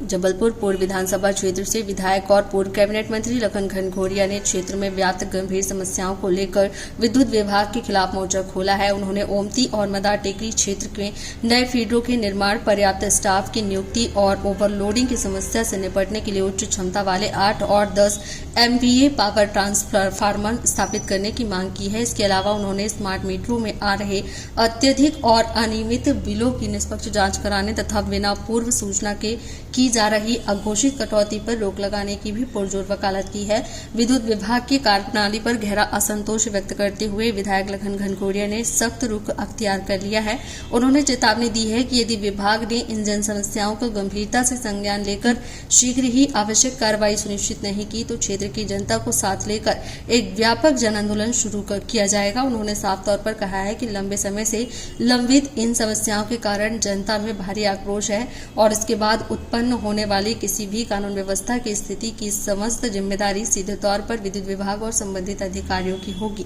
जबलपुर पूर्व विधानसभा क्षेत्र से विधायक और पूर्व कैबिनेट मंत्री लखन घनघोरिया ने क्षेत्र में व्याप्त गंभीर समस्याओं को लेकर विद्युत विभाग के खिलाफ मोर्चा खोला है। उन्होंने ओमती और मदार टेकरी क्षेत्र में नए फीडरों के निर्माण, पर्याप्त स्टाफ की नियुक्ति और ओवरलोडिंग की समस्या से निपटने के लिए उच्च क्षमता वाले 8 और 10 MVA पावर ट्रांसफार्मर स्थापित करने की मांग की है। इसके अलावा उन्होंने स्मार्ट मीटरों में आ रहे अत्यधिक और अनियमित बिलों की निष्पक्ष जांच कराने तथा बिना पूर्व सूचना के की जा रही अघोषित कटौती पर रोक लगाने की भी पुरजोर वकालत की है। विद्युत विभाग की कार्यप्रणाली पर गहरा असंतोष व्यक्त करते हुए विधायक लखन घनघोरिया ने सख्त रुख अख्तियार कर लिया है। उन्होंने चेतावनी दी है कि यदि विभाग ने इन जन समस्याओं को गंभीरता से संज्ञान लेकर शीघ्र ही आवश्यक कार्रवाई सुनिश्चित नहीं की तो क्षेत्र की जनता को साथ लेकर एक व्यापक जन आंदोलन शुरू किया जाएगा। उन्होंने साफ तौर पर कहा है कि लंबे समय से लंबित इन समस्याओं के कारण जनता में भारी आक्रोश है और इसके बाद उत्पन्न होने वाली किसी भी कानून व्यवस्था की स्थिति की समस्त जिम्मेदारी सीधे तौर पर विद्युत विभाग और संबंधित अधिकारियों की होगी।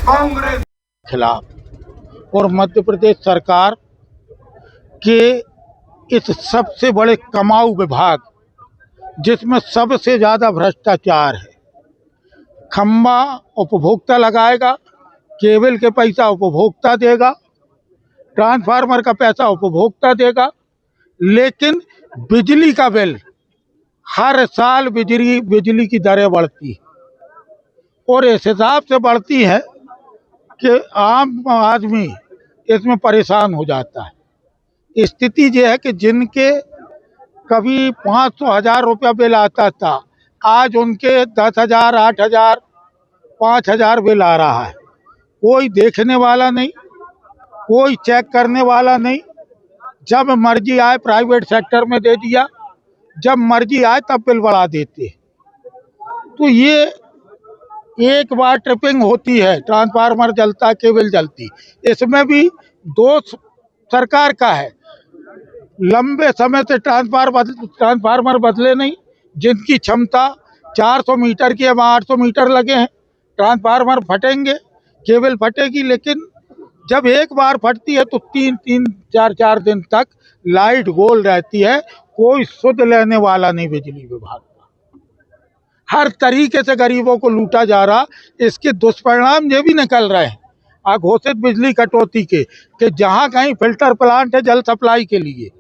कांग्रेस खिलाफ और मध्य प्रदेश सरकार के इस सबसे बड़े कमाऊ विभाग जिसमें सबसे ज्यादा भ्रष्टाचार है। खंबा उपभोक्ता लगाएगा, केबल के पैसा उपभोक्ता देगा, ट्रांसफार्मर का पैसा उपभोक्ता देगा, लेकिन बिजली का बिल हर साल बिजली की दरें बढ़ती है और इस हिसाब से बढ़ती है कि आम आदमी इसमें परेशान हो जाता है। स्थिति ये है कि जिनके कभी 500,000 रुपया बिल आता था, आज उनके 10,000, 8,000, 5,000 बिल आ रहा है। कोई देखने वाला नहीं, कोई चेक करने वाला नहीं। जब मर्जी आए प्राइवेट सेक्टर में दे दिया, जब मर्जी आए तब बिल बढ़ा देते। तो ये एक बार ट्रिपिंग होती है, ट्रांसफार्मर जलता है, केबल जलती, इसमें भी दोष सरकार का है। लंबे समय से ट्रांसफार्मर बदले नहीं, जिनकी क्षमता 400 मीटर की है वहाँ 800 मीटर लगे हैं। ट्रांसफार्मर फटेंगे, केबल फटेगी, लेकिन जब एक बार फटती है तो 3-3, 4-4 दिन तक लाइट गोल रहती है। कोई सुध लेने वाला नहीं बिजली विभाग का। हर तरीके से गरीबों को लूटा जा रहा। इसके दुष्परिणाम ये भी निकल रहे हैं अघोषित बिजली कटौती के, कि जहाँ कहीं फिल्टर प्लांट है जल सप्लाई के लिए,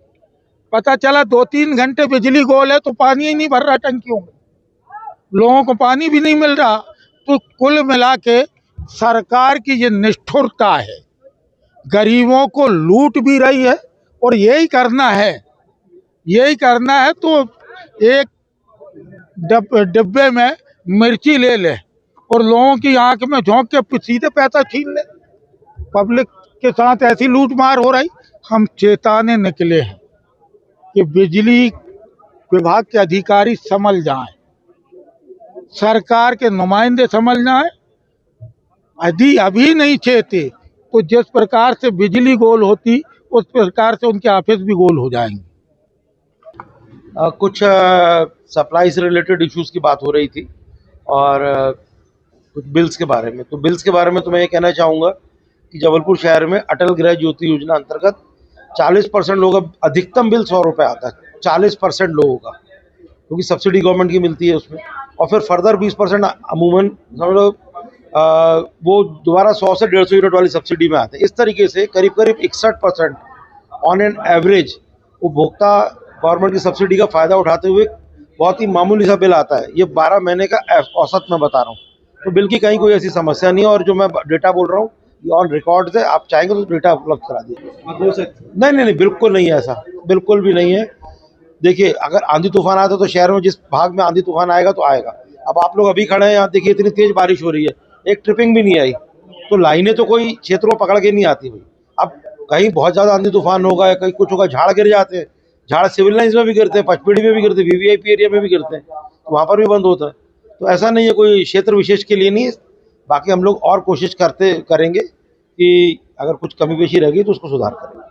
पता चला 2-3 घंटे बिजली गोल है तो पानी ही नहीं भर रहा टंकियों में, लोगों को पानी भी नहीं मिल रहा। तो कुल मिला के सरकार की ये निष्ठुरता है, गरीबों को लूट भी रही है और यही करना है। तो एक डिब्बे में मिर्ची ले ले और लोगों की आंख में झोंक के सीधे पैसा छीन ले। पब्लिक के साथ ऐसी लूट मार हो रही। हम चेताने निकले हैं कि बिजली विभाग के अधिकारी संभल जाएं, सरकार के नुमाइंदे संभल जाएं। यदि अभी नहीं चेते तो जिस प्रकार से बिजली गोल होती उस प्रकार से उनके ऑफिस भी गोल हो जाएंगे। कुछ सप्लाई से रिलेटेड इश्यूज की बात हो रही थी और कुछ बिल्स के बारे में। तो बिल्स के बारे में तो मैं ये कहना चाहूँगा कि जबलपुर शहर में अटल गृह ज्योति योजना अंतर्गत 40% लोगों का अधिकतम बिल 100 रुपये आता है। 40% लोगों का, क्योंकि सब्सिडी गवर्नमेंट की मिलती है उसमें, और फिर फर्दर 20% अमूमन समझ लो वो दोबारा 100 से 150 यूनिट वाली सब्सिडी में आते हैं। इस तरीके से करीब 61% ऑन एन एवरेज उपभोक्ता गवर्नमेंट की सब्सिडी का फ़ायदा उठाते हुए बहुत ही मामूली सा बिल आता है। ये 12 महीने का औसत मैं बता रहा हूँ। तो बिल की कहीं कोई ऐसी समस्या नहीं है और जो मैं डेटा बोल रहा हूँ ये ऑन रिकॉर्ड है। आप चाहेंगे तो डेटा उपलब्ध करा दीजिए। नहीं, बिल्कुल नहीं है ऐसा, बिल्कुल भी नहीं है। देखिए, अगर आंधी तूफान आता तो शहर में जिस भाग में आंधी तूफान आएगा तो आएगा। अब आप लोग अभी खड़े हैं यहाँ, देखिए इतनी तेज बारिश हो रही है, एक ट्रिपिंग भी नहीं आई, तो लाइनें तो कोई क्षेत्रों पकड़ के नहीं आती भाई। अब कहीं बहुत ज़्यादा आंधी तूफान होगा या कहीं कुछ होगा, झाड़ गिर जाते हैं, झाड़ सिविल लाइन्स में भी गिरते हैं, पचपेड़ी में भी गिरते हैं, VVIP एरिया में भी गिरते हैं, तो वहाँ पर भी बंद होता है। तो ऐसा नहीं है, कोई क्षेत्र विशेष के लिए नहीं है। बाकी हम लोग और कोशिश करेंगे कि अगर कुछ कमी पेशी रहेगी तो उसको सुधार करेंगे।